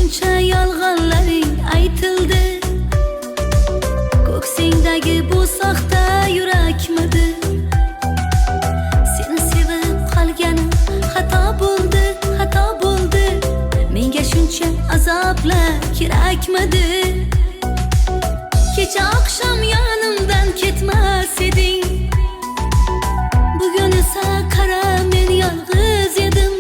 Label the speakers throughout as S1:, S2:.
S1: shuncha yolg'onlaring aytildi. Ko'ksingdagi bu soxta yurakmidi? Seni sevib qolganim xato bo'ldi, xato bo'ldi. Menga shuncha azoblar kerakmidi? Kecha oqshom yonimdan ketmas eding. Bugun esa qara, men yolg'iz edim.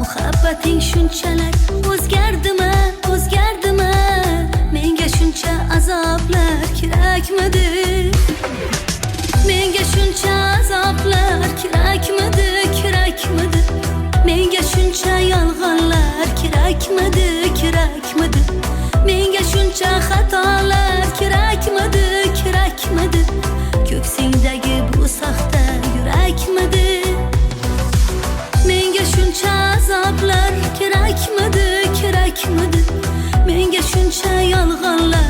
S1: Muhabbating shunchalar o'zgardimi, o'zgardimi? Menga shuncha azoblar kerakmidi? Menga shuncha azoblar kerakmidi, kerakmidi? Menga shuncha yolg'onlar kerakmidi, kerakmidi? Menga shuncha xatolar kerakmidi, kerakmidi? Ko'ksingdagi bu soxta yurakmidi? Menga shuncha azoblar kerakmidi, kerakmidi? Menga shuncha yolg'onlar